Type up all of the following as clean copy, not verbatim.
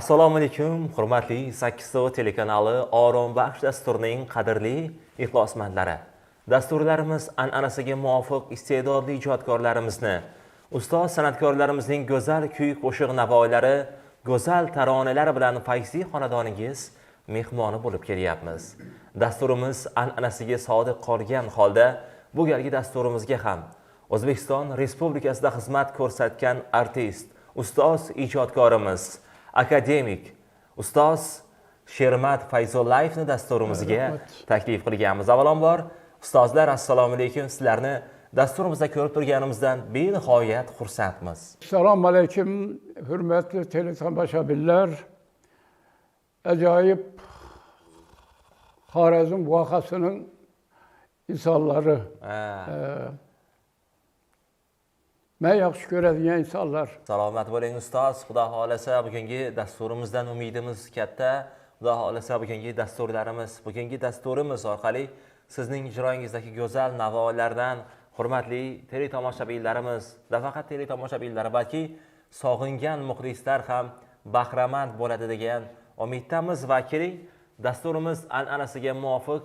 Assalomu alaykum, hurmatli 8 telekanali Orom Baxsh dasturining qadrli ixlosmandlari. Dasturlarimiz an'anasiga muvofiq iste'dodli ijodkorlarimizni, ustoz san'atkorlarimizning go'zal kuy qo'shiq navoilari, go'zal taronalar bilan fayzli xonadoningiz mehmoni bo'lib kelyapmiz. Dasturimiz an'anasiga sodiq qolgan holda bu galgi dasturimizga ham O'zbekiston Respublikasida xizmat ko'rsatgan artist, ustoz ijodkorimiz, akademik, ustoz Shermat Fayzullayevni dasturimizga taklif qilganmiz. Avvalambor, ustozlar, assalomu alaykum. Sizlarni dasturimizda ko'rib turganimizdan benihoyat xursandmiz. Assalomu alaykum, hurmatli teletomoshabinlar. Ajoyib Xorazm vohasining insonlari. Men yaxshi ko'radigan insonlar. Salomat bo'ling ustoz. Xudo xolasa bugungi dasturimizdan umidimiz katta. Xudo xolasa bugungi dasturimiz orqali sizning ijroingizdagi go'zal navolardan hurmatli teletomoshabinlarimiz, nafaqat teletomoshabinlar, balki sog'ingan muxlislar ham bahramand bo'ladi degan umiddamiz va keling dasturimiz an'anasiga muvofiq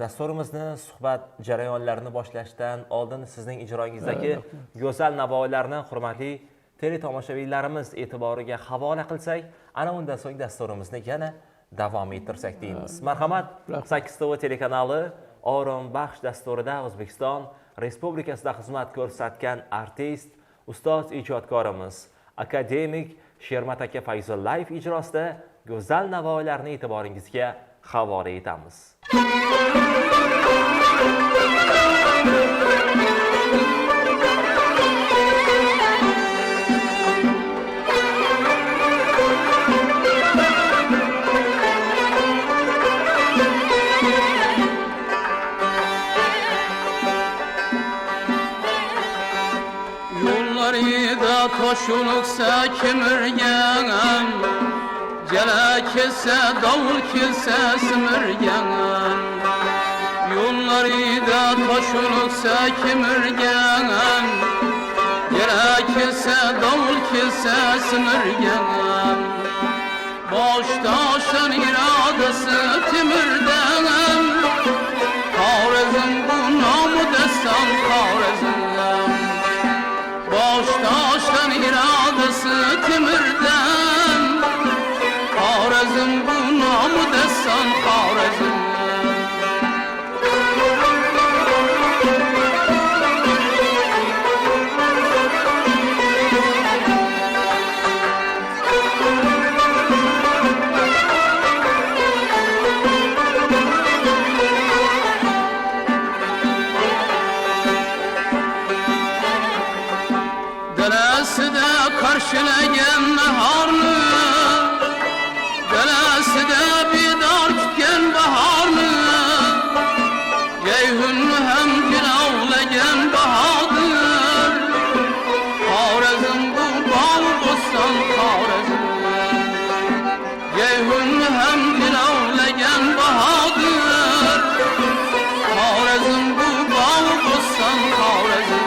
dasturimizni suhbat jarayonlarini boshlashdan oldin sizning ijroingizdagi go'zal navolarni hurmatli teletomoshabinlarimiz e'tiboriga havola qilsak, ana undan so'ng dasturimizni yana davom ettirsak deymiz. Marhamat, 8 telekanali Orom Baxsh dasturida O'zbekiston Respublikasida xizmat ko'rsatgan artist, ustoz ijodkorimiz, akademik Shermat aka Fayzullayev ijrosida go'zal navolarni e'tiboringizga havola etamiz. Yollarida toshuluqsa kemirgan, jala kelsa, davul kelsa simirgan. Yollarida toshuluqsa kemirgan, jala kelsa, davul kelsa simirgan. Boshdan irodasi temirdan, Xorazm bu nomi daston Xorazm. Boshdan irodasi temirdan, Xorazm bu nomi daston Xorazm. Dalasida qarshilagан nahorni, dalasida bedor kutgan bahorni, Jayhunni ham jilovlagan bahodir. Xorazm bu bog' bo'ston Xorazm. Jayhunni ham jilovlagan bahodir. Xorazm bu bog' bo'ston Xorazm.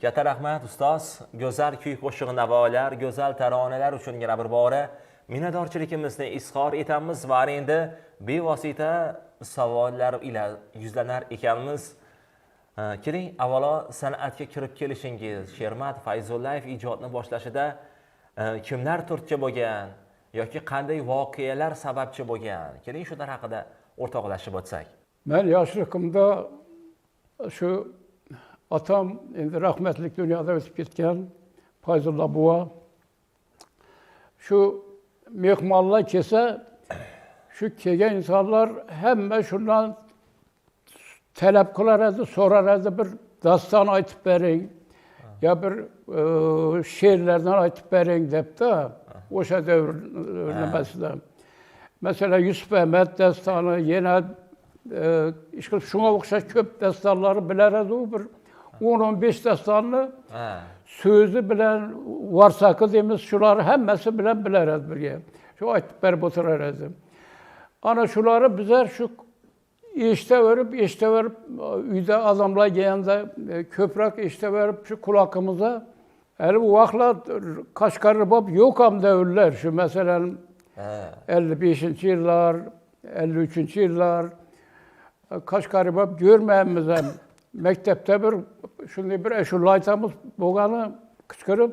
Katta rahmat ustoz, go'zal kuy qo'shiq navolar, go'zal taronalar uchun yana bir bora minnatdorchiligimizni izhor etamiz va endi bevosita savollar ila yuzlanar ekanmiz. Keling, avvalo san'atga kirib kelishingiz, Shermat Fayzullayev ijodni boshlashida kimlar turtki bo'lgan yoki qanday voqealar sababchi bo'lgan? Keling, shular haqida o'rtoqlashib o'tsak. Men yoshligimda shu otam endi rahmatlik dunyoda o'tib ketgan Fayzulla buva shu mehmonlar kelsa, shu kelgan insonlar hamma shundan talab qilar edi, so'rar edi, bir daston aytib bering, ya bir she'rlardan aytib bering debdi, o'sha davr nimasida. Masalan, Yusuf Ahmad dastoni, yana shunga o'xshash ko'p dastonlarni bilar edi u, bir 10-15 dastonni so'zi bilan varsaqi deymiz, shular hammasi bilan bilar edi birga. Shu aytib berib o'tirar edi. Ana shularni bizlar shu eshitaverib, uyda odamlar kelganda ko'proq eshitaverib shu quloqimizda hali bu vaqtlar Qashqarda bo'lib yo'q ham davrlar, shu masalan 55-yillar, 53-yillar Qashqarda bo'lib ko'rmaymiz ham. Maktabda bir shunday bir ashula aytamiz bo'lgani qichqirib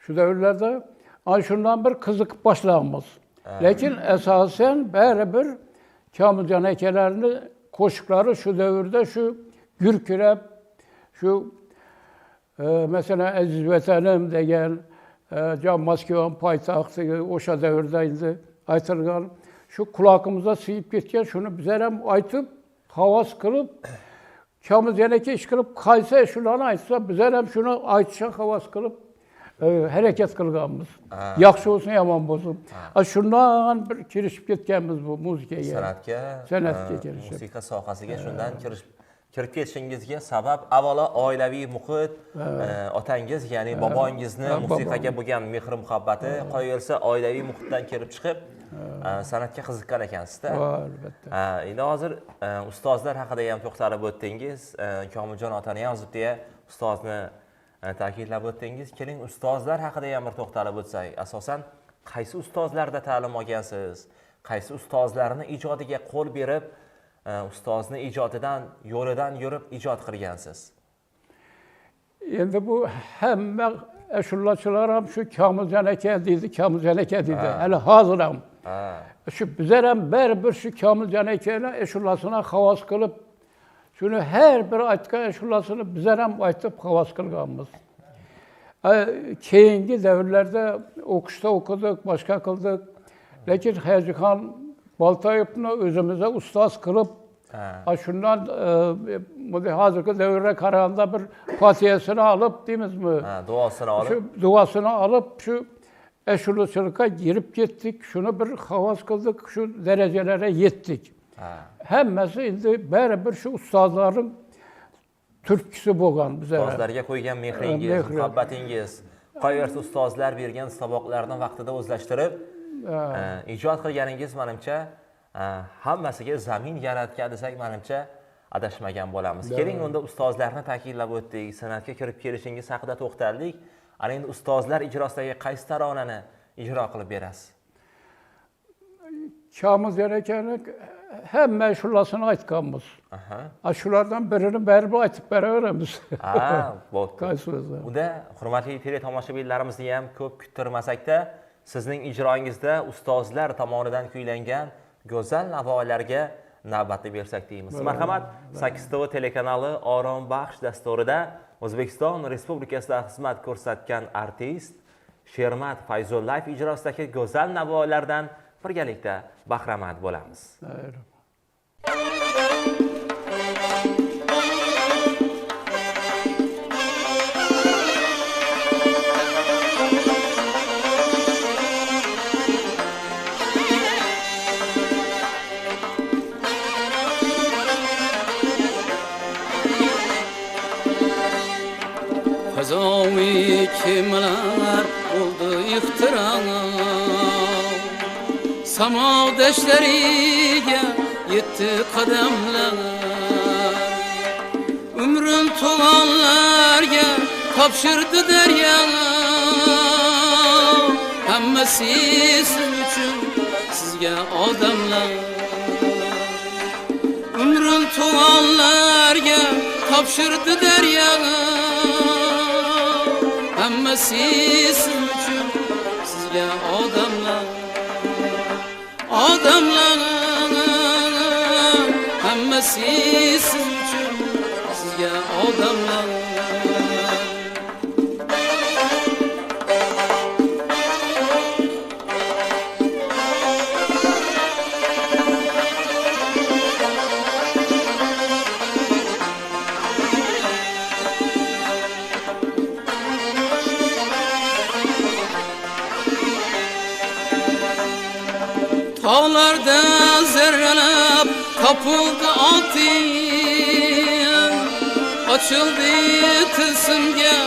shu davrlarda ana shundan bir qiziqib boshlamiz. Lekin asosan baribir Kamiljon akalarning qo'shiqlari shu davrda shu gurkirab, shu masalan Aziz Vatanim degan Jon Moskva poytaxtiga o'sha davrda endi aytilgan, shu quloqimizga siyib ketgan, shuni bizlar ham aytib, havas qilib, Kamiljon aka ish qilib qaysi shularni aytsa, bizlar ham shuni aytishga havas qilib harakat qilganmiz. Yaxshi bo'lsin, yomon bo'lsin. Shundan bir kirishib ketganmiz bu muzikaga. San'atga kirishib. Musiqa sohasiga shundan kirib ketishingizga sabab avvalo oilaviy muhit, otangiz, ya'ni bobongizni musiqaga bo'lgan mehr-muhabbati, qolaversa oilaviy muhitdan kelib chiqib san'atga qiziqqan ekansizda. Albatta. Endi hozir ustozlar haqida ham to'xtalib o'tdingiz. Komiljon otani yozib deya ustozni ta'kidlab o'tdingiz. Keling, ustozlar haqida ham bir to'xtalib o'tsak. Asosan qaysi ustozlarda ta'lim olgansiz? Qaysi ustozlarning ijodiga qo'l berib, ustozni ijodidan, yo'lidan yurib ijod qilgansiz? Endi bu hamma ashulachilar ham shu Kamiljon aka deydi, Kamiljon aka deydi. Hali hozir ham. Shu bizlar ham baribir shu Kamiljon akaning ashulasini havas qilib, shuni har bir aytgan ashulasini bizlar ham aytib havas qilganmiz. Keyingi davrlarda o'qishda o'qidik, boshqa qildik. Lekin Hajixon Boltoyevni o'zimizga ustoz qilib, shundan hozirgi davrga qaraganda bir fatihasini olib deymizmi? Duosini olib. Shu duosini olib, shu ashulachilikka girib ketdik, shuni bir havas qildik, shu darajalarga yetdik. Hammasi endi baribir shu ustozlarning turtkisi bo'lgan bizlar. Ustozlarga qo'ygan mehringiz, muhabbatingiz, qolaversa ustozlar bergan saboqlarni vaqtida o'zlashtirib, ijod qilganingiz menimcha hammasiga zamin yaratgan desak, menimcha adashmagan bo'lamiz. Keling, unda ustozlarni ta'kidlab o'tdik, san'atga kirib kelishingiz haqida to'xtaldik. Ana endi ustozlar ijrosidagi qaysi taronani ijro qilib berasiz? Kamiljon akani hamma shulasini aytganmiz. Shulardan birini baribir aytib beraveramiz. Bo'ldi. Unda hurmatli teletomoshabinlarimizni ham ko'p kuttirmasakda, sizning ijroingizda ustozlar tomonidan kuylangan go'zal navolarga navbatni bersak deymiz. Marhamat, 8TV telekanali Orom Baxsh dasturida O'zbekiston Respublikasida xizmat ko'rsatgan artist Shermat Fayzullayev ijrosidagi go'zal navolardan birgalikda bahramand bo'lamiz. Fazovi kimlar oldu ixtiram, samo dashlariga yetti qadamlar, umrim to'g'onlar topşırdı deryana. Hammasi siz uchun sizga odamlar. Umrin tuğanlarga topşırdı deryana. Hammasi siz uchun sizga odamlar. Odamlar hammasi siz uchun sizga odamlar. Tağlarda zerrelep kapıldı altın. Açıldı tılsımga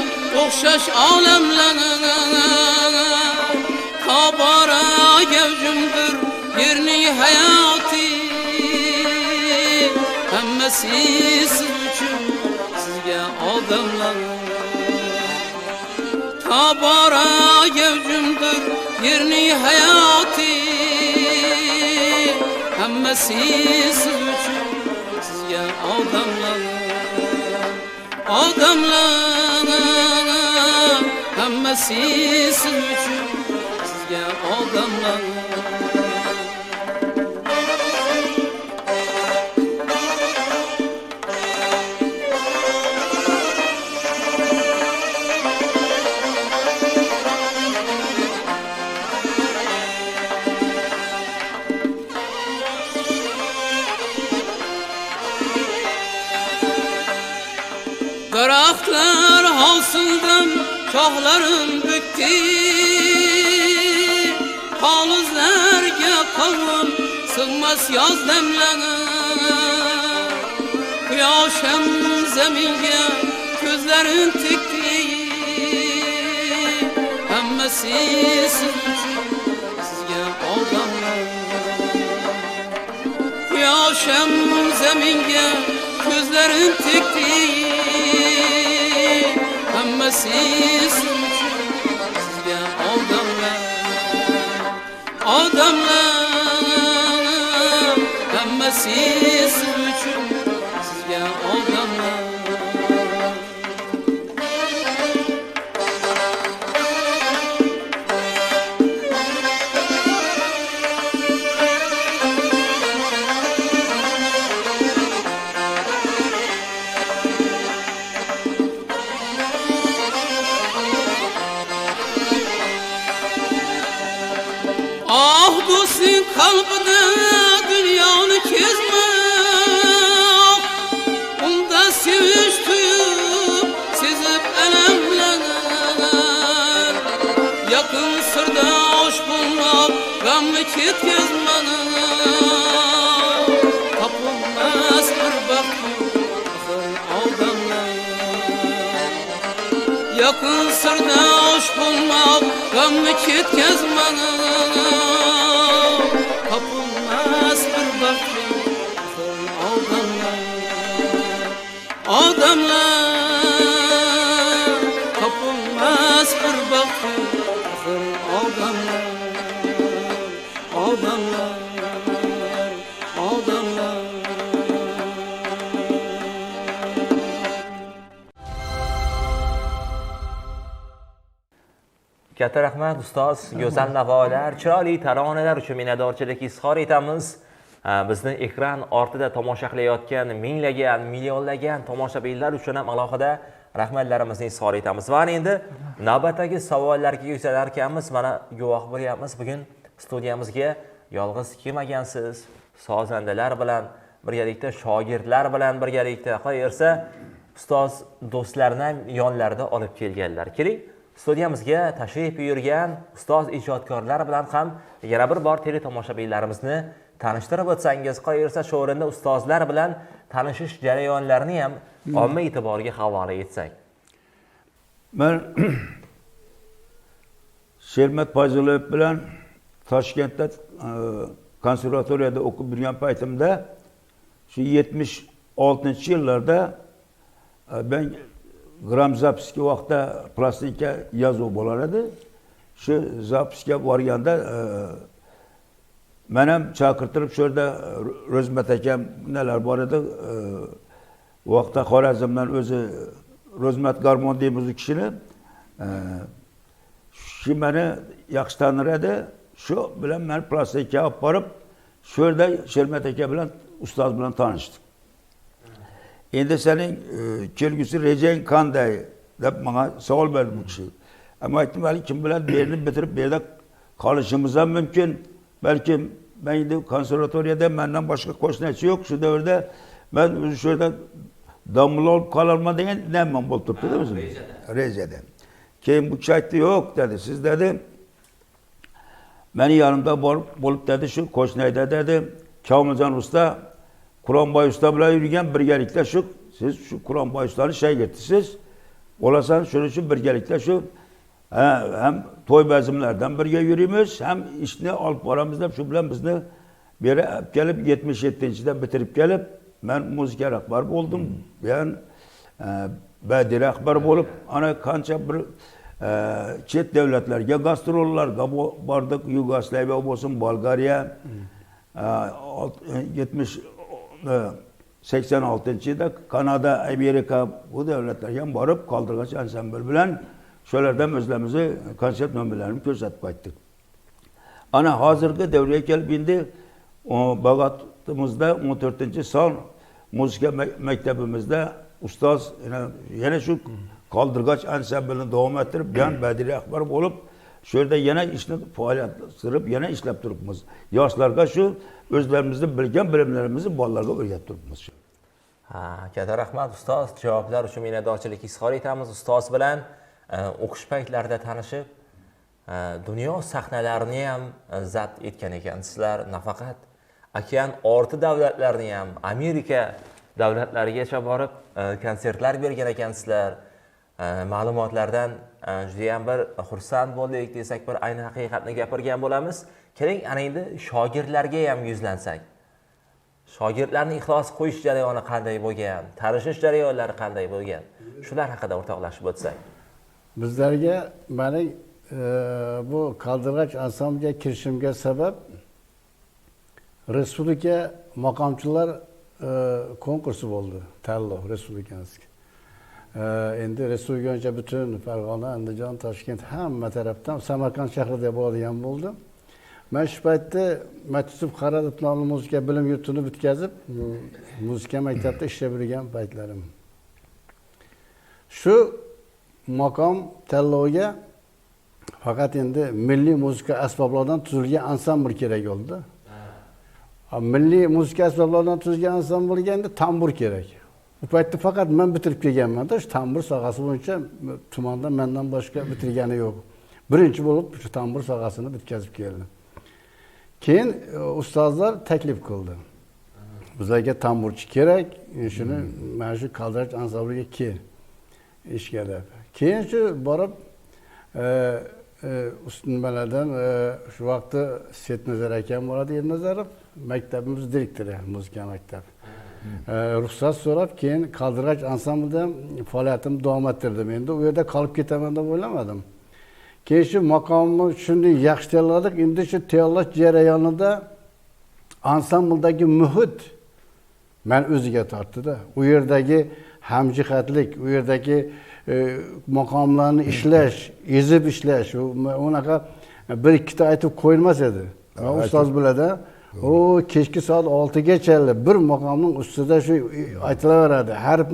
o'xshash olamlar. Tabara gavjumdir yerning hayoti. Hammasi siz uchun sizga odamlar. Tabara gavjumdir yerning hayoti. Hammasi siz uchun sizga odamlar. Odamlar hammasi siz uchun sizga odamlar. Daraxtlar hovsindan shoxlarin bukdi. Hovuzlarga qavun sig'mas yoz damlari. Quyoshim zaminga ko'zlarin tikdi. Hammasi siz uchun sizga odamlar. Quyoshim zaminga ko'zlarin tikdi. Hammasi siz uchun sizga odamlar. Odamlar hammasi siz uchun sizga odamlar. Ah do'sting qalbida dunyoni kezmoq. Unda sevish tuyib sezib alamlanar. Yaqin sirda osh bo'lmoq g'amni ketkazmanar. Topilmas bir baxt odamlar. Yaqin sirda osh bo'lmoq g'amni ketkazmanar. Topilmas bir baxt odamlar. Odamlar topilmas bir baxt odamlar. Odamlar odamlar. Katta rahmat ustoz, go'zal navolar, chiroyli taronalar uchun minnatdorchilik izhor etamiz. Bizni ekran ortida tomosha qilayotgan minglagan, millionlagan tomoshabinlar uchun ham alohida rahmatlarimizni izhor etamiz. Va endi navbatdagi savollarga yuksalar ekanmiz. Mana guvoh bo'lyapmiz. Bugun studiyamizga yolg'iz kelmagansiz. Sozandalar bilan birgalikda, shogirdlar bilan birgalikda, qo'yersa ustoz do'stlarni ham yonlarida olib kelganlar. Keling, studiyamizga tashrif buyurgan ustoz ijodkorlar bilan ham yana bir bor tele tomoshabinlarimizni tanishtirib o'tsangiz, qo'yersa shu o'rinda ustozlar bilan tanishish jarayonlarini ham omma e'tiboriga havola etsak. Men Shermat Fayzulov bilan Toshkentda konservatoriyada o'qib yurgan paytimda shu 76-yillarda ben gram zapiski vaqtda plastinka yozuv bo'lar edi. Shu zapiska borganda men ham chaqirtirib shu yerda Ro'zmat akam nelar bor edi. Vaqtda Xorazmdan o'zi Ro'zmat Garmon deymiz u kishini. Shu meni yaxshi tanir edi. Shu bilan men plastinka olib borib, shu yerda Shermat aka bilan ustoz bilan tanishdim. Endi sening kelgusi rejang qanday deb menga savol berdi bu kishi. Ama aytdim, kim bilan berini bitirib bu yerda qolishimiz ham mumkin. Balki men endi konservatoriyada mendan boshqa qo'shnichi yo'q. Shu davrda men o'zi shu yerda domla olib qololman degan nima bo'lib turibdi o'zim. Rejada. Keyin bu kishi aytdi, yo'q dedi. Siz dedi, meni yanımda bo'lib dedi, shu qo'shnayda dedi, Komiljon usta, Quronboy usta bilan yurgan birgalikda shu siz shu Quronboy ustani shogirdisiz. Bo'lasan shuning uchun birgalikda shu hem to'y bazmlardan birga yurimiz, hem ishni olib boramiz deb shu bilan bizni beri kelib 77-da bitirib kelib, men muzika rahbari bo'ldim. Men badiiy rahbar bo'lib, ana qancha bir chet davlatlarga gastrollarga bordik. Yugoslaviya bo'lsin, Bolgariya, 86-yilda Kanada, Amerika bu davlatlarga ham borib, Qoldirg'ich ansambl bilan shulardan o'zlarimizni konsert nomerlarini ko'rsatib qaytdik. Ana hozirgi davrga kelib endi Bag'atimizda 14-son muzika maktabimizda ustoz yana shu Qoldirg'ich ansamblini davom ettirib, yan badiiy rahbar bo'lib, shu yerda yana ishni faoliyatlantirib, yana ishlab turibmiz. Yoshlarga shu o'zlarimizni bilgan bilimlarimizni bolalarga o'rgatib turibmiz. Katta rahmat ustoz, javoblar uchun minnatdorchilik izhor etamiz. Ustoz bilan o'qish paytlarida tanishib, dunyo sahnalarini ham zabt etgan ekansizlar. Nafaqat okean orti davlatlarni ham, Amerika davlatlarigacha borib konsertlar bergan ekansizlar. Ma'lumotlardan juda ham bir xursand bo'ldik desak, bir ayni haqiqatni gapirgan bo'lamiz. Keling, ana endi shogirdlarga ham yuzlansak. Shogirdlarning ixlos qo'yish jarayoni qanday bo'lgan, tanishish jarayonlari qanday bo'lgan? Shular haqida o'rtoqlashib o'tsak. Bizlarga mening bu Qoldirg'ich ansambliga kirishimga sabab Respublika maqomchilar konkursi bo'ldi. Tanlov respublikamizga. Endi respublikacha butun Farg'ona, Andijon, Toshkent hamma tarafdan Samarqand shahrida bo'ladigan bo'ldi. Men shu paytda Matizov Qaradov nomli muzika bilim yurtini bitkazib, muzika maktabida ishlab yurgan paytlarim. Shu maqom tanloviga faqat endi milliy muzika asboblaridan tuzilgan ansambl kerak bo'ldi. Milliy muzika asboblaridan tuzilgan ansamblga endi tambur kerak. Bu paytda faqat men bitirib kelganman-da, shu tambur sohasi bo'yicha tumanda mendan boshqa bitirgani yo'q. Birinchi bo'lib shu tambur sohasini bitkazib keldim. Keyin ustozlar taklif qildi. Bizlarga tamburchi kerak, shuni mana shu Qoldirg'ich ansambliga kel ishga deb. Keyin shu borib nimalardan shu vaqtda Setnazar akam bo'ladi, Ernazarov, maktabimiz direktori, muzika maktabi. Ruxsat so'rab, keyin Qoldirg'ich ansamblida faoliyatimni davom ettirdim. Endi u yerda qolib ketaman deb o'ylamadim. Keyin shu maqomni shunday yaxshi tayyorladik. Endi shu tayyorlash jarayonida ansambldagi muhit men o'ziga tortdi-da. U yerdagi hamjihatlik, u yerdagi maqomlarni ishlash, ezib ishlash, unaqa bir ikkita aytib qo'yilmas edi. Ustoz biladi. O kechki soat 6gacha bir maqomning ustida shu aytilaveradi. Harf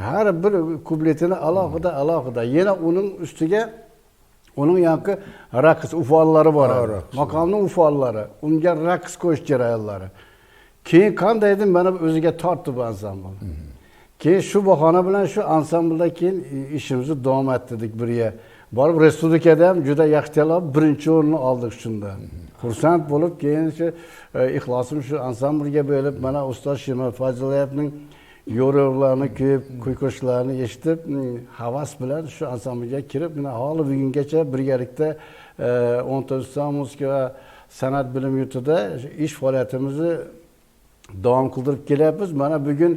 har bir kupletini alohida. Yana uning ustiga uning yoqi raqs ufallari bor. Maqomning ufallari, unga raqs qo'yish jarayonlari. Keyin qanday edi mana o'ziga tortdi bu ansambl. Keyin shu bahona bilan shu ansamblda keyin ishimizni davom ettirdik birga. Borib respublikada ham juda yaxshi tayyorlab birinchi o'rinni oldik shunda. Xursand bo'lib, keyin shu ixlosim shu ansamblga bo'lib, mana ustoz Shermat Fayzullayevning yo'riqlarini ko'yib, qo'shiqlarini eshitib, havas bilan shu ansamblga kirib, mana hali bugungacha birgalikda 14 muzika va san'at bilim yurtida ish faoliyatimizni davom qildirib kelyapmiz. Mana bugun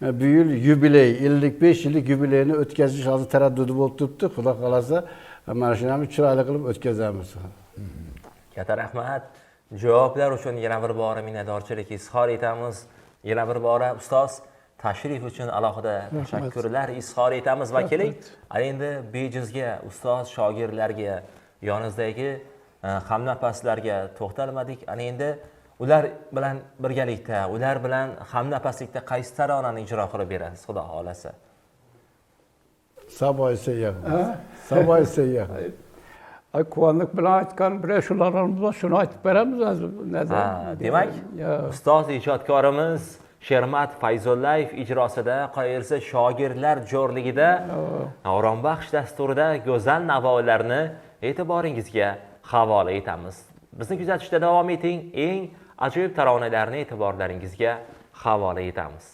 bu yıl yubiley, 55 yıllık yubileyini ötkeziş hazır teraddüdü bolup turibdi. Xudo xolasa mana shuni chiroyli qilib o'tkazamiz. Katta rahmat. Javoblar uchun yana bir bora minnatdorchilik izhor etamiz. Yana bir bora ustoz tashrif uchun alohida tashakkurlar izhor etamiz vakili. Endi bejizga ustoz shogirdlarga yonizdagi hamnafaslarga to'xtalmadik. Ana endi ular bilan birgalikda, ular bilan hamnafaslikda qaysi taronani ijro qilib berasiz, xudo xolasa? Saboy seyyah. Saboy seyyah. Ay quvonlik bilan aytgan bir shularimiz bor, shuni aytib beramiz. Demak, ustoz ijodkorimiz Shermat Fayzullayev ijrosida qo'yilsa shogirdlar jo'rligida Orombaxsh dasturida go'zal navolarni e'tiboringizga havola etamiz. Bizni kuzatishda davom eting. Eng ajoyib taronalarni e'tiborlaringizga havola etamiz.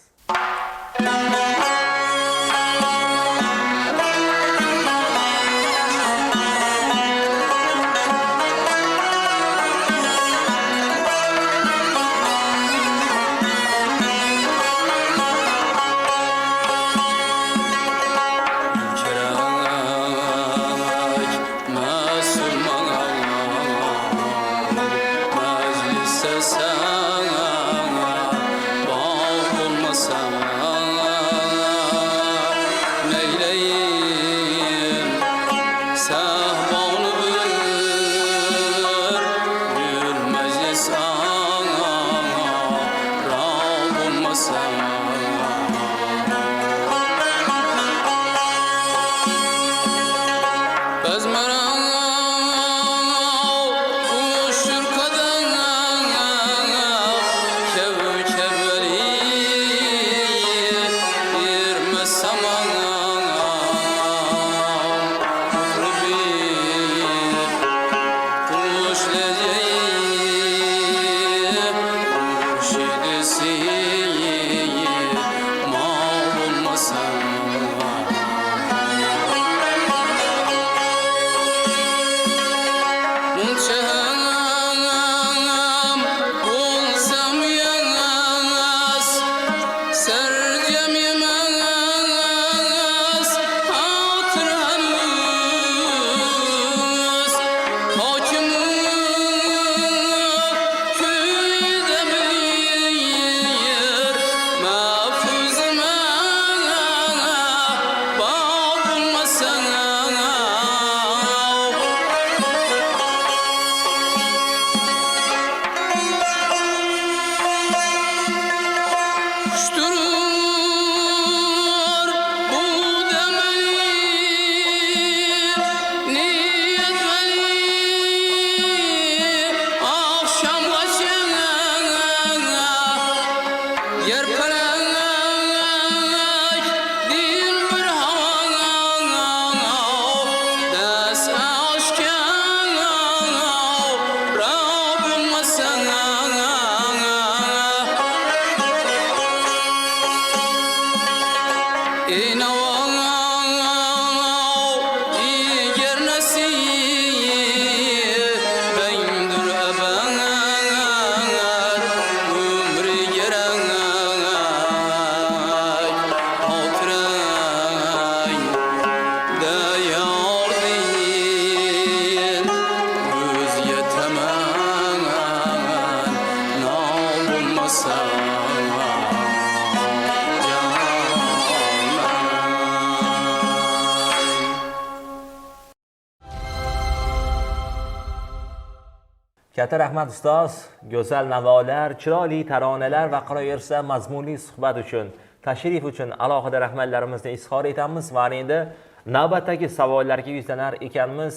Katta rahmat ustoz, go'zal navolar, chiroyli taronalar va qolaversa mazmunli suhbat uchun, tashrif uchun alohida rahmatlarimizni izhor etamiz va endi navbatdagi savollarga yuzlanar ekanmiz.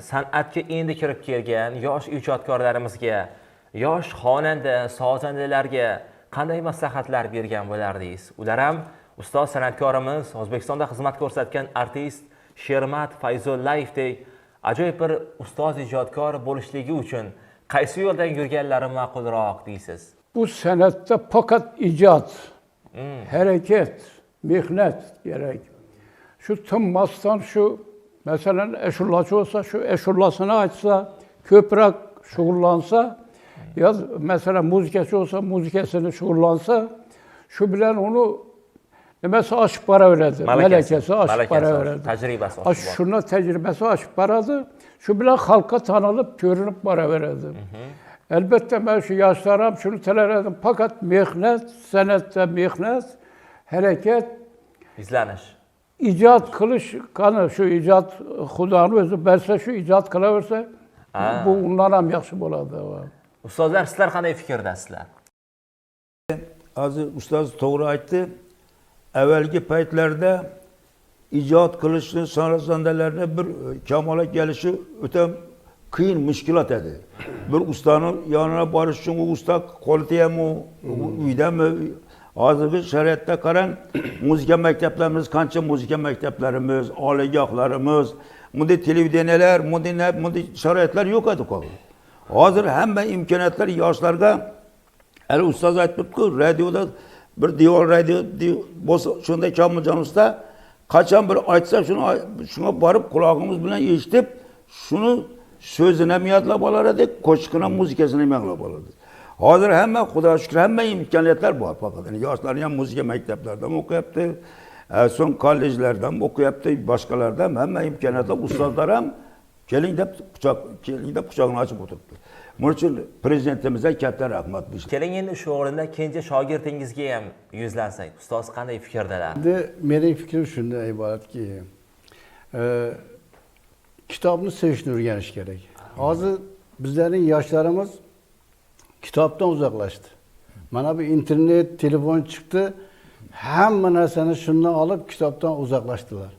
San'atga endi kirib kelgan yosh ijodkorlarimizga, yosh xonanda, sozandalarga qanday maslahatlar bergan bo'lardingiz? Ular ham ustoz san'atkorimiz, O'zbekistonda xizmat ko'rsatgan artist Shermat Fayzullayevdek ajoyib bir ustoz ijodkor bo'lishligi uchun qaysi yo'ldan yurganlari ma'qulroq deysiz? Bu san'atda faqat ijod, harakat, mehnat kerak. Shu tinmasdan shu masalan ashulachi bo'lsa, shu ashulasini aytsa, ko'proq shug'ullansa, yo masalan muzikachi bo'lsa, muzikasini shug'ullansa, Shu bilan uni nimasi oshib boraveradi, malakasi oshib boraveradi. Tajribasi oshib boradi. Shundan tajribasi oshib boradi. Shu bilan xalqqa tanilib, ko'rinib boraveradi. Albatta men shu yoshlar ham shuni tilar edim, faqat mehnat, san'atda mehnat, harakat, izlanish. ijod qilish, qani shu ijod Xudoni o'zi bersa, shu ijod qilaversa, bu undan ham yaxshi bo'ladi. Ustozlar, sizlar qanday fikrdasizlar? Hozir ustoz to'g'ri aytdi. Avvalgi paytlarda ijod qilishni, sonralarni bir kamolga kelishi o'ta qiyin, mushkulot edi. Bir ustani yonina borish uchun u usta qo'li tegami, uydami? Hozirgi shariatda qarang, muzika maktablarimiz, qancha muzika maktablarimiz, oliygohlarimiz, bunday televideniyalar, bunday sharoitlar yo'q edi. Hozir hamma imkoniyatlar yoshlarga, hali ustoz aytibdi-ku, radioda bir devor radio bo'lsa, shunday Kamoljon usta qachon bir aytsa, shunga borib quloqimiz bilan eshitib, shuni so'zini ham yodlab olar edik, qo'shiqni ham, muzikasini ham yodlab olardik. Hozir hamma, Xudoga shukr, hamma imkoniyatlar bor faqat. Yoshlar ham muzika maktablaridan o'qiyapti, so'ng kollejlardan o'qiyapti, boshqalardan hamma imkoniyatlar, ustozlar ham keling deb quchoqni ochib o'tiribdi. Buning uchun prezidentimizga katta rahmat. Keling endi shu o'rinda kenja shogirdingizga ham yuzlansak. Ustoz qanday fikrdalar? Endi mening fikrim shundan iboratki, kitobni sevishni o'rganish kerak. Hozir bizlarning yoshlarimiz kitobdan uzoqlashdi. Mana bu internet, telefon chiqdi, hamma narsani shundan olib kitobdan uzoqlashdilar.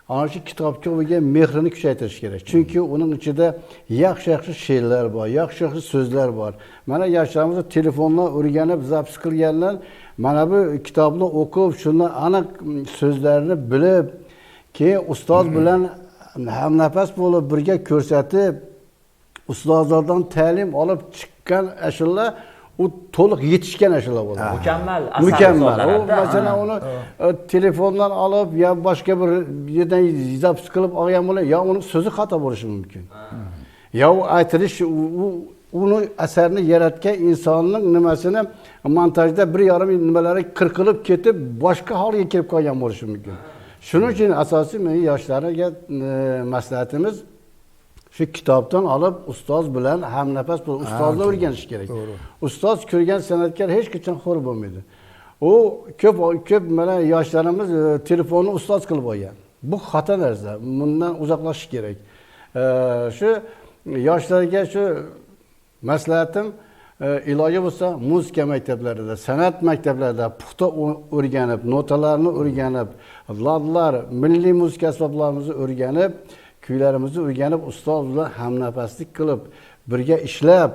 Ana shu kitobga bo'lgan mehrini kuchaytirish kerak. Chunki uning ichida yaxshi she'rlar bor, yaxshi so'zlar bor. Mana yoshlarimiz telefondan o'rganib, zapis qilganlar mana bu kitobni o'qib, shundan aniq so'zlarni bilib, keyin ustoz bilan hamnafas bo'lib birga ko'rsatib, ustozlardan ta'lim olib chiqqan ashula u to'liq yetishgan ashula bo'ladi. Mukammal asar. Mukammal. U masalan uni telefondan olib yo boshqa bir yerdan zapis qilib olgan bo'lsa, yo uni so'zi xato bo'lishi mumkin. Yo aytilish uni asarni yaratgan insonning nimasini montajda 1,5 nimalari qirqilib ketib, boshqa holga kelib qolgan bo'lishi mumkin. Shuning uchun asosiy men yoshlarga maslahatimiz shu kitobdan olib ustoz bilan hamnafas bo'lib ustozni o'rganish kerak. Ustoz ko'rgan san'atkor hech qachon xo'r bo'lmaydi. U ko'p mana yoshlarimiz telefonni ustoz qilib olgan. Bu xato narsa. Bundan uzoqlashish kerak. Shu yoshlarga shu maslahatim iloji bo'lsa muzika maktablarida, san'at maktablarida puxta o'rganib, notalarni o'rganib, ladlar, milliy muzika asboblarimizni o'rganib, kuylarimizni o'rganib, ustoz bilan hamnafaslik qilib, birga ishlab,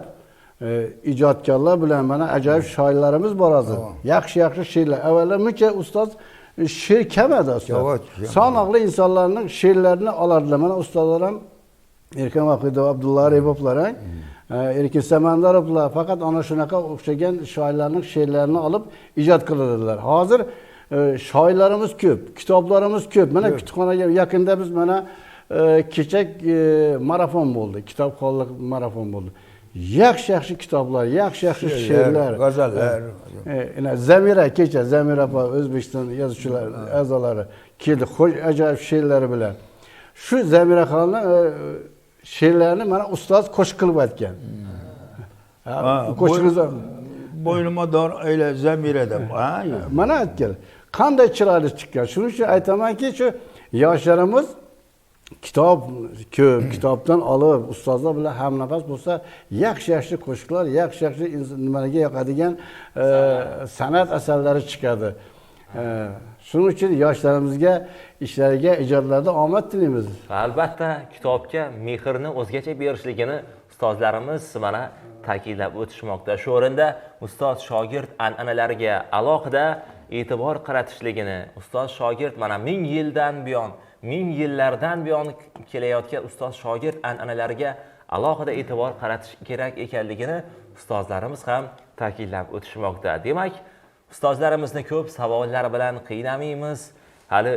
ijodkorlar bilan mana ajoyib shoirlarimiz bor hozir. Yaxshi she'rlar. Avvallar muncha ustoz she'r kam edi aslida. Sanoqli insonlarning she'rlarini olardilar. Mana ustozlar ham Erkin Vahidov, Abdulla Aripovlar, Erkin Samandarovlar faqat ana shunaqa o'xshagan shoirlarning she'rlarini olib ijod qiladilar. Hozir shoirlarimiz ko'p, kitoblarimiz ko'p. Mana kutubxonaga yaqinda biz mana kechak marafon bo'ldi, kitobxonlik marafon bo'ldi. Yaxshi kitoblar, yaxshi she'rlar, g'azallar. Zamira opa O'zbekiston yozuvchilar a'zolari keldi, ajoyib she'rlari bilan. Shu Zamira xonning she'rlarini mana ustoz qo'shiq qilib aytgan. Qo'shig'izdan bo'ynima dor ayla Zamira deb. Mana aytgan. Qanday chiroyli chiqqan. Shuning uchun aytamanki, shu yoshlarimiz kitob ko'p, kitobdan olib, ustozlar bilan hamnafas bo'lsa, yaxshi qo'shiqlar, yaxshi nimaga yoqadigan san'at asarlari chiqadi. Shuning uchun yoshlarimizga ishlariga, ijodlarda omad tilaymiz. Albatta, kitobga mehrni o'zgacha berishligini ustozlarimiz mana ta'kidlab o'tishmoqda. Shu o'rinda ustoz shogird an'analariga alohida e'tibor qaratishligini, ustoz shogird mana 1000 yildan buyon 1000 yillardan buyon kelayotgan ustoz shogird an'analariga alohida e'tibor qaratish kerak ekanligini ustozlarimiz ham ta'kidlab o'tishmoqda. Demak, ustozlarimizni ko'p savollar bilan qiynamaymiz. Hali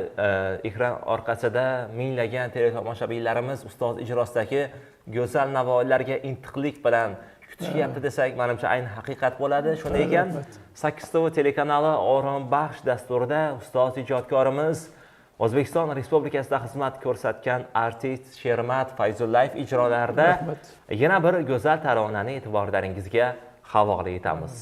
ekran orqasida minglagan teletomoshabinlarimiz ustoz ijrosidagi go'zal navolarga intiqlik bilan kutishyapti desak, menimcha ayni haqiqat bo'ladi. Shunday ekan, 8TV telekanali Orom Baxsh dasturida ustoz ijodkorimiz O'zbekiston Respublikasida xizmat ko'rsatgan artist Shermat Fayzullayev ijrolarida yana bir go'zal taronani e'tiborlaringizga havola etamiz.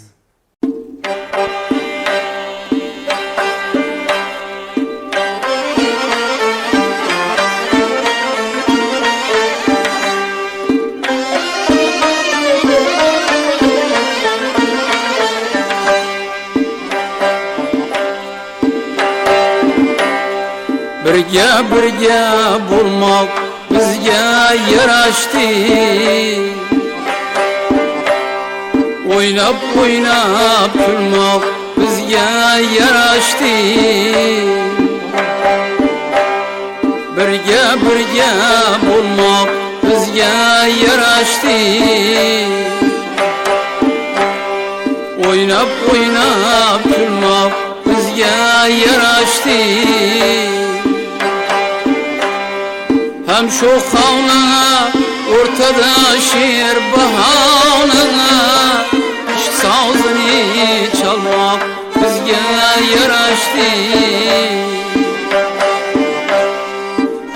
Birga bo'lmoq bizga yarashdi. O'ynab kulmoq bizga yarashdi. Birga bo'lmoq bizga yarashdi. O'ynab kulmoq bizga yarashdi. Hem şu xavna o'rtada she'r bahona, ishq sozini chalmoq bizga yarashdi.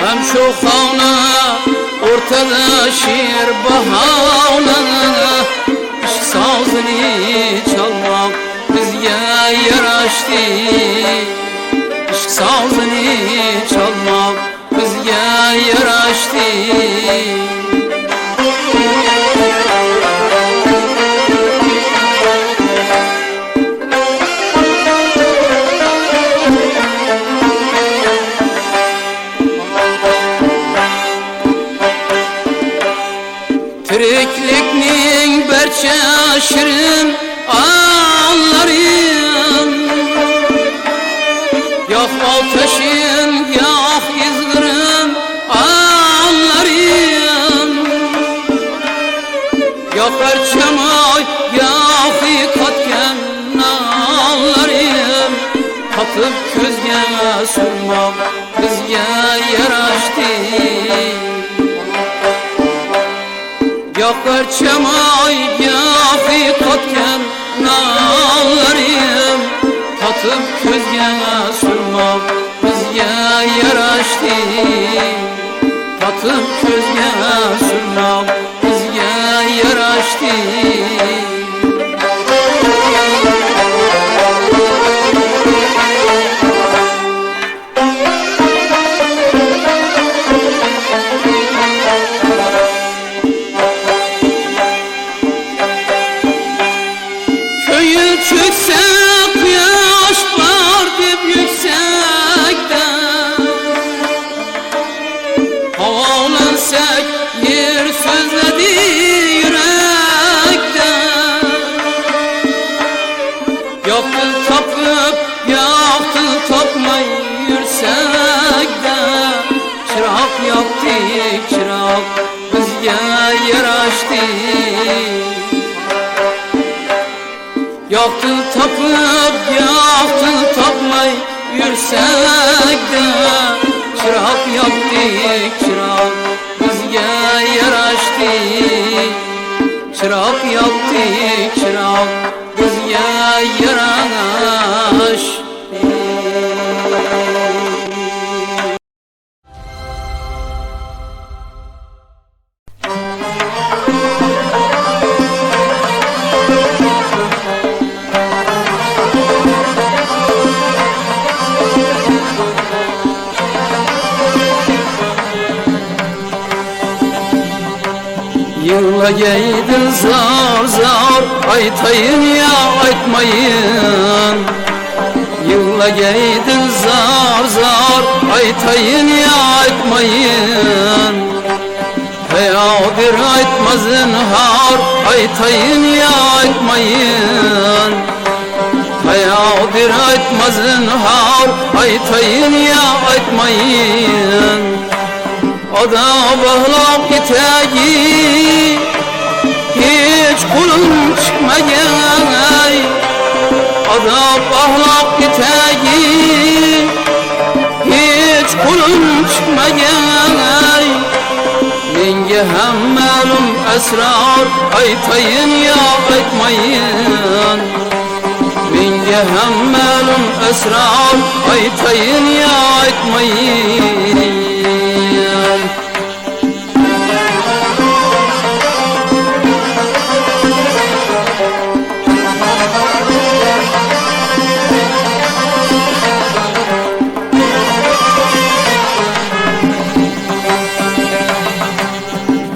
Hem şu xavna o'rtada she'r bahona, ishq sozini chalmoq bizga yarashdi. Ishq sozini chalmoq bizga yarashdi. Tiriklikning barcha shirin anlarim, yo'q otashin yo'q izg'irim anlarim, yo'q parchamoy yo'q qotgan nonlarim, qotib ko'zga surmoq bizga yarashdi. Yo'q parchamoy yo'q qotgan nonlarim, qotib ko'zga surmoq bizga yarashdi. Qotib ko'zga surmoq bizga yarashdi. Çırak bizga yarashdi. Yo'qni topib yo'qni topmay yursakda, chiroq yoqdik chiroq bizga yarashdi. Chiroq yoqdik chiroq bizga yarashdi. Yığlayaydın zar zar, aytayın ya aytmayın. Yığlayaydın zar zar, aytayın ya aytmayın. Hayadır aytmazın har, aytayın ya aytmayın. Hayadır aytmazın har, aytayın ya aytmayın. Ada bağlap gitegi, hiç kulun çıkmayan. Ada bağlap gitegi, hiç kulun çıkmayan. Menge hem malum esrar aytayın ya aytmayın. Menga hem malum esrar aytayın ya aytmayın.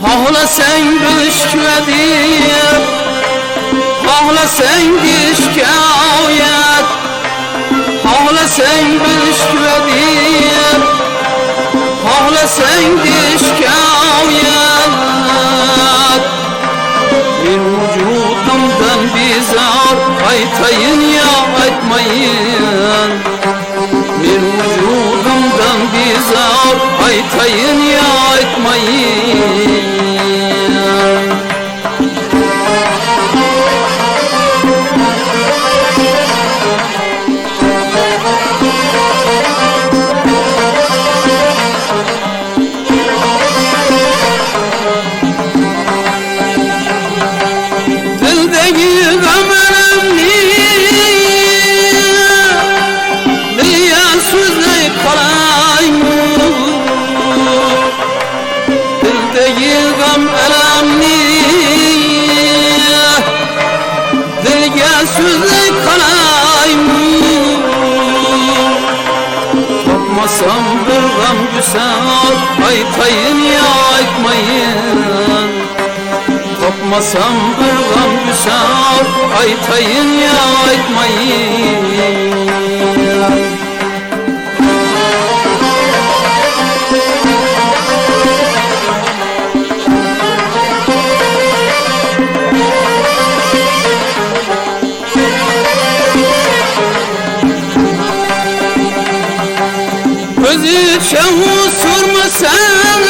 Hohlasang bilishga deyib, hohlasang deyishga oyat, hohlasang bilishga deyib, hohlasang deyishga oyat. Men vujudimdan bezor aytayın ya aytmayın. Men vujudimdan bezor aytayın ya aytmayın. Dildeki ömrümni bilyen sözleyip kalayım. Dildeki ömrümni dilge sözleyip kalayım. Topmasam bir gam güzel aytayın ya aytmayın. Topmasam bir gam güzel aytayın ya aytmayın. Gözü çavu sormasan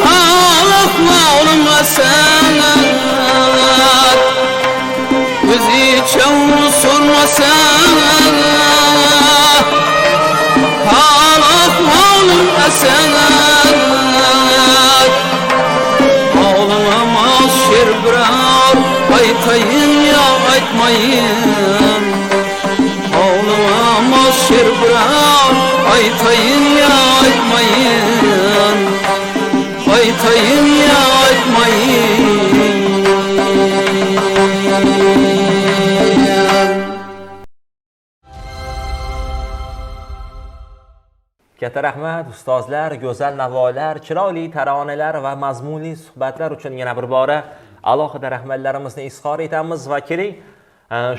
ağlakma olmasan. Gözü çavu sormasan ağlakma olmasan. Ağlamamaz şer birar aytayın ya aytmayın. Ağlamamaz şer birar aytayın ya aytmayın. Aytayın ya aytmayın. Katta rahmat ustozlar, go'zal navolar, chiroyli taronalar va mazmunli suhbatlar uchun yana bir bora alohida rahmatlarimizni izhor etamiz va keling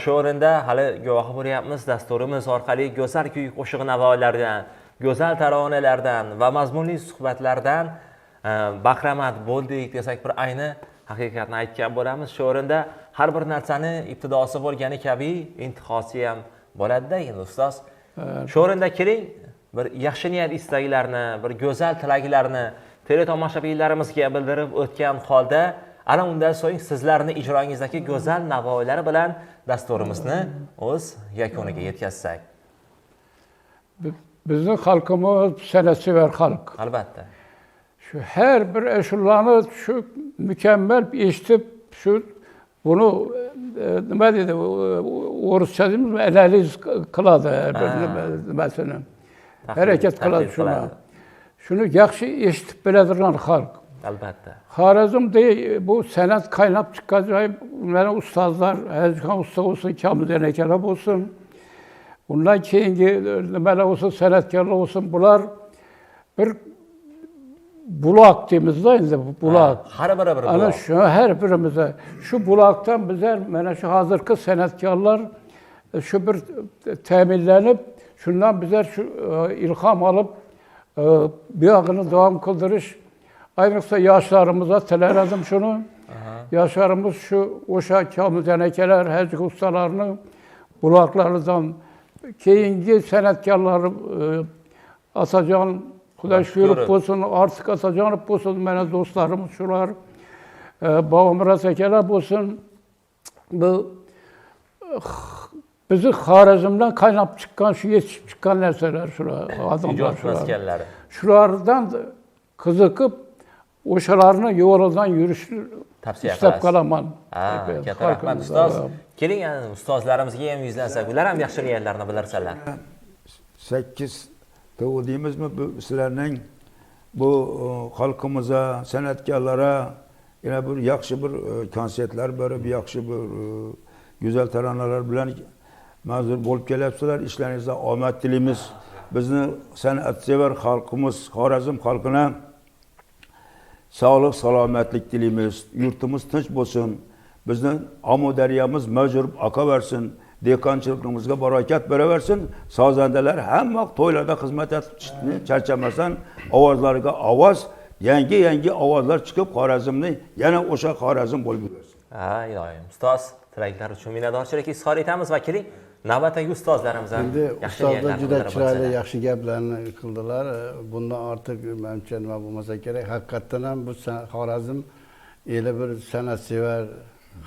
shu o'rinda hali guvohi bo'lyapmiz dasturimiz orqali go'zal kuy qo'shiq navolardan, go'zal taronalardan va mazmunli suhbatlardan bahramand bo'ldik desak bir ayni haqiqatni aytgan bo'lamiz. Shu o'rinda har bir narsani ibtidosi bo'lgani kabi intihosi ham bo'ladi-da endi ustoz. Shu o'rinda keling bir yaxshi niyat istaklarni, bir go'zal tilaklarni teletomoshabinlarimizga bildirib o'tgan holda ana undan so'ng sizlarni ijroingizdagi go'zal navolar bilan dasturimizni o'z yakuniga yetkazsak. Bizning xalqimiz san'atsevar xalq. Albatta. Şu her bir eşullarını şu mükemmel eshitib, şu bunu nima deydi, o'rischa deymiz, analiz qiladi har bir nimasini. Harakat qiladi shuni. Shuni yaxshi eshitib biladigan xalq. Albatta. Xorazmda bu san'at qaynab chiqqan joy, mana ustozlar, Hajixon usta bo'lsin, Kamiljon akalar bo'lsin. Undan keyingi nimalar bo'lsin, san'atkorlar bo'lsin, bular bir bulak deymiz-da endi, bulak. Har biri bir bulak. Ana şu her birimize şu bulaktan bizler, mana şu hazırki san'atkorlar şu bir teminlenip, şundan bizler şu ilham alıp buyog'ini davom qildirish, ayniqsa yoshlarimize tilaradim şunu. Yoshlarimiz şu o'sha Kamiljon akalar, Hajixon ustalarini bulaklardan keyingi san'atkorlar Atajon Xudo shukrib bo'lsin, Ortiq Atajonov bo'lsin, mana do'stlarimiz shular, Bobomurat akalar bo'lsin. Bu bizni Xorazmdan qaynab chiqqan, shu yetishib chiqqan narsalar shular, odamlar shular. Shulardan qiziqib o'shalarni yo'lidan yurishni Tavsiya istab qilasiz. qolaman. Katta rahmat ustoz. Keling, ustozlarimizga ham yuzlansak, ular ham yaxshi niyatlarni bildirsalar. 8 to'g'ri deymizmi bu sizlarning bu xalqimizga, san'atkorlarga yana bir yaxshi bir konsertlar berib, yaxshi bir go'zal taronalar bilan ma'zur bo'lib kelyapsizlar. Ishlaringizda omad tilaymiz. Bizni san'atsevar xalqimiz, Xorazm xalqina sog'lik, salomatlik tilaymiz. Yurtimiz tinch bo'lsin. Bizni omodaryomiz majurib oqaversin. Dehqonchiligimizga barakat beraversin. Sozandalar hamma to'ylarda xizmat etishni charchamasdan ovozlariga ovoz, yangi ovozlar chiqib Xorazmni yana o'sha Xorazm bo'lib yursin. Iloyim. Ustoz, tilaklar uchun minnatdorchilik izhor etamiz va keling, navbatdagi ustozlarimiz ham Endi yaxshi ustozlar niyatlarni juda bildirib chiroyli, o'tsalar. yaxshi gaplarni qildilar. Bundan ortiq menimcha nima bo'lmasa kerak. Haqiqatdan ham bu Xorazm eli bir san'atsevar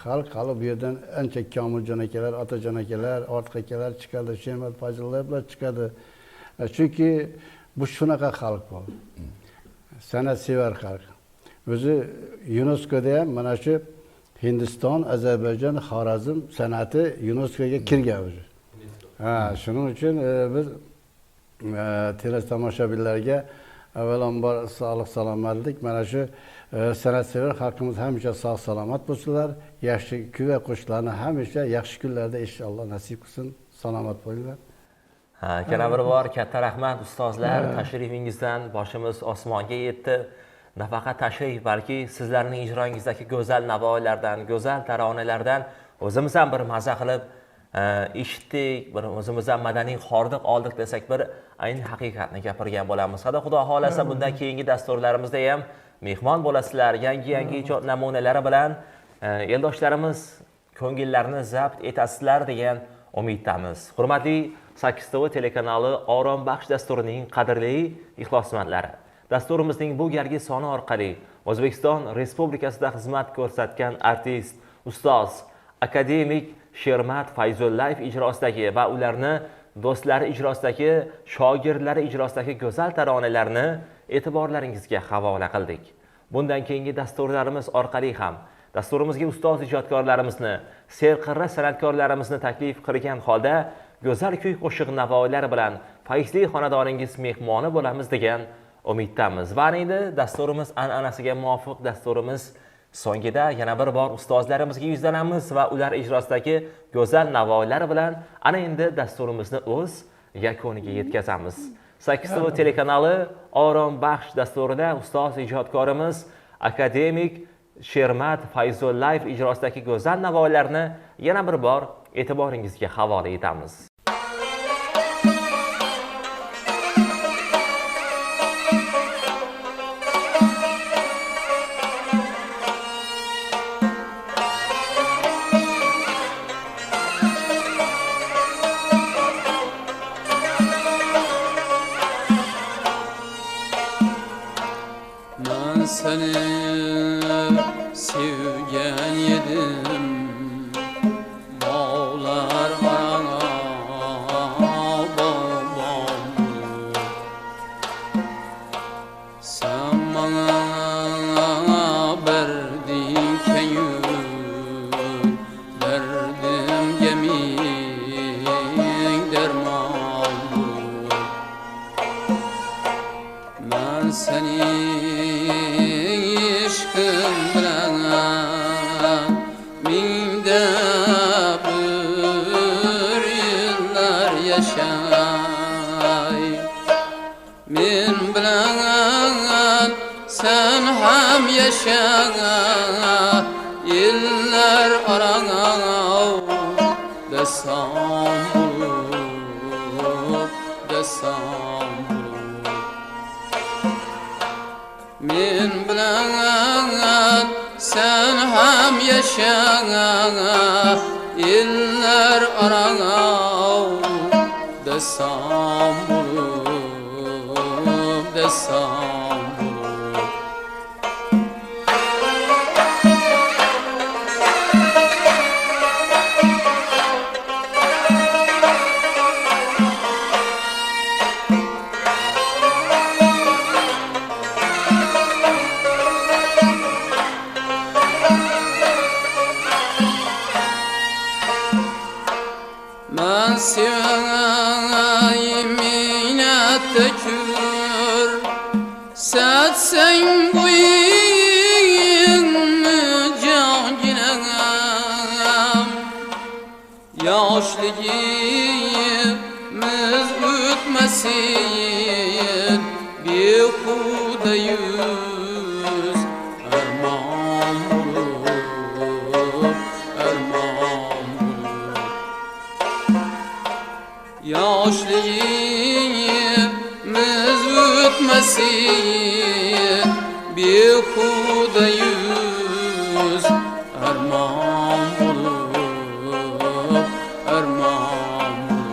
xalq. Hali bu yerdan ancha Komiljon akalar, Otajon akalar, ortiq akalar chiqadi, Shemat Fazillovlar chiqadi. Chunki bu shunaqa xalq bor. San'atsevar xalq. O'zi UNESCOda ham mana shu Hindiston, Ozarbayjon, Xorazm san'ati UNESCOga kirgan o'zi. Shuning uchun biz tomoshabinlarga avvalambor sog'lik, salomatlik, mana shu san'atsevar xalqimiz hamisha sog' salomat bo'lsinlar. Yaxshi kuy va qo'shiqlarni hamisha yaxshi kunlarda inshaalloh nasib qilsin. Salomat bo'linglar. Yana bir bor katta rahmat ustozlar, tashrifingizdan boshimiz osmonga yetdi. Nafaqat tashrif, balki sizlarning ijroingizdagi go'zal navoiylardan, go'zal taronalardan o'zimiz ham bir maza qilib eshitdik, bir o'zimiz ham madaniy hordiq oldik desak, bir ayni haqiqatni gapirgan bo'lamiz. Xudo xolasa bundan keyingi dasturlarimizda ham mehmon bo'lasizlar, yangi ijod namunalari bilan eldoshlarimiz ko'ngillarini zabt etasizlar degan umiddamiz. Hurmatli 8TV telekanali Orom baxsh dasturining qadrli ixlosmandlari, dasturimizning bu galgi soni orqali O'zbekiston Respublikasida xizmat ko'rsatgan artist, ustoz, akademik Shermat Fayzullayev ijrosidagi va ularni do'stlari ijrosidagi, shogirdlari ijrosidagi go'zal taronalarni e'tiborlaringizga havola qildik. Bundan keyingi dasturlarimiz orqali ham dasturimizga ustoz ijodkorlarimizni, serqirra san'atkorlarimizni taklif qilgan holda go'zal kuy qo'shiq navoiylar bilan fayzli xonadoningiz mehmoni bo'lamiz degan umiddamiz. Va endi dasturimiz an'anasiga muvofiq dasturimiz so'ngida yana bir bor ustozlarimizga yuzlanamiz va ular ijrosidagi go'zal navoiylar bilan ana endi dasturimizni o'z yakuniga yetkazamiz. 8TV telekanali Orom baxsh dasturida ustoz ijodkorimiz akademik Shermat Fayzullayev ijrosidagi go'zal navoiylarni yana bir bor e'tiboringizga havola etamiz. Ben seni sevgen yedim, bağlar arana babam. Sen bana verdin keyif, derdim yemin derman. Ben seni aşkın bilen minde bir yıllar yaşay. Min bilen sen hem yaşa, yıllar arana desam bulup, desam bulup. Min bilen sen hem yaşa, yıllar arana desam bulup, desam bulup. tekür Setsen buyuğumu canginem Yaşlığımız ütmesin Bir huda yüz Erman bulur Erman bulur Yaşlığımız ütmesin Bir huda yüz Erman bulur Erman bulur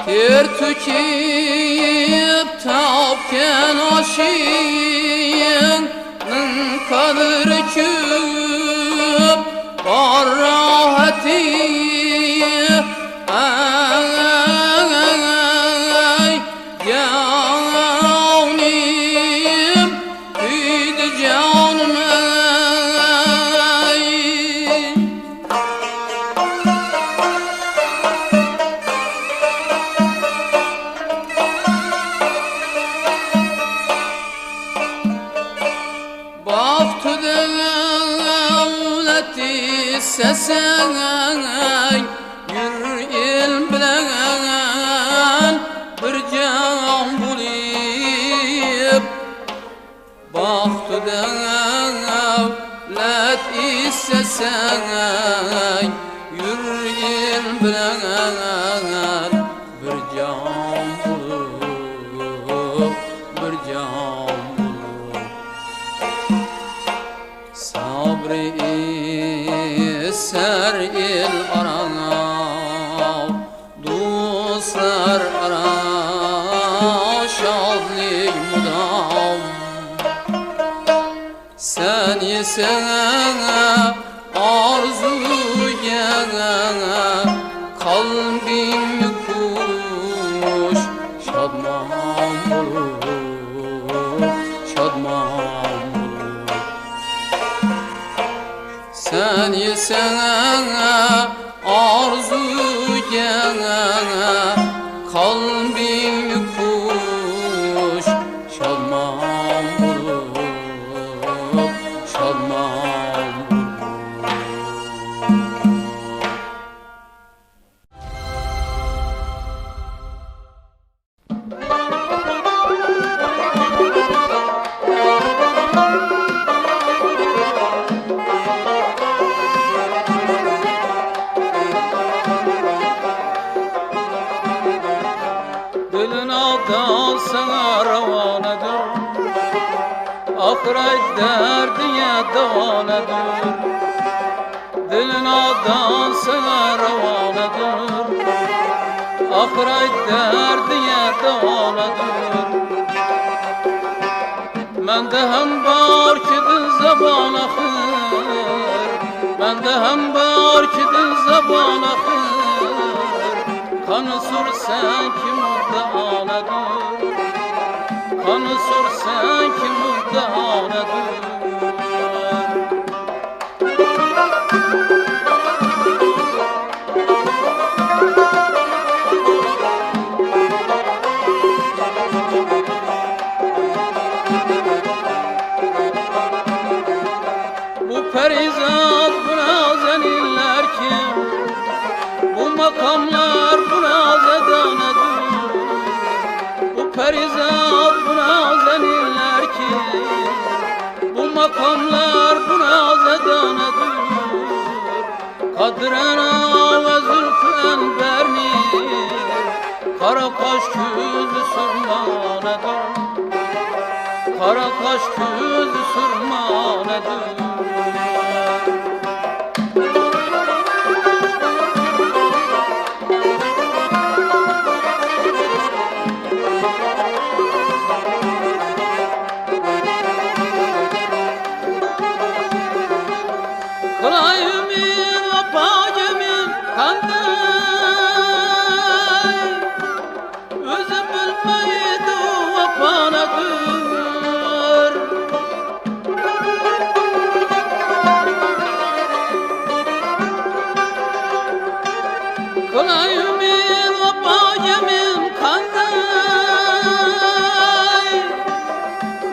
Ter tüküp tapken aşığın kadri küp var rahati ay canim hüd canım ay Baktı devleti sesen Yürü il bilen bir can bulayım Baktı devleti sesen Yürü il bilen bir can bulup bir can bulup Sabri ser il arana Dostlar ara şadlık mudam Sen yesene arzuya Kalbim kuş şadman bulur Şadman bulur Sen yesene arzuya Kalbim kuş şadman bulur Şadman bulur Dilin aldan sana ravanedir Ahiret derdine davanedir Dilin aldan sana ravanedir Ahiret derdine davanedir Mende hem var ki dil zaban ahir Mende hem var ki dil zaban ahir Kanı sürsen ki muddanadır Kanı sürsen ki muddanadır Bu perizat bu nazeniller kim Bu makamlar bu nazedanedir Bu perizat bu nazeniller kim Bu makamlar bu nazedanedir Kadrena ve zülfen bernir Kara kaş küzü sürmanedir Kara kaş küzü sürmanedir Kılayımın, apacımın, kandım Kolayımın vapayımın kanday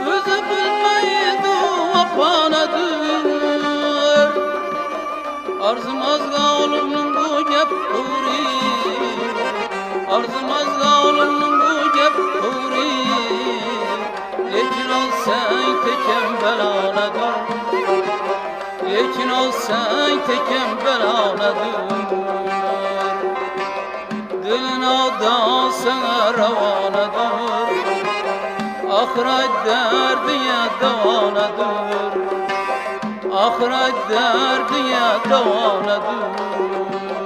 Özü bilmeydi vapanadır Arzımazga oğlumның bu gep kuri Arzımazga oğlumның bu gep kuri Lekin olsang tekem belanadır Lekin olsang tekem belanadır Dilnada sana ravanadır Ahiret derdiye davanadır Ahiret derdiye davanadır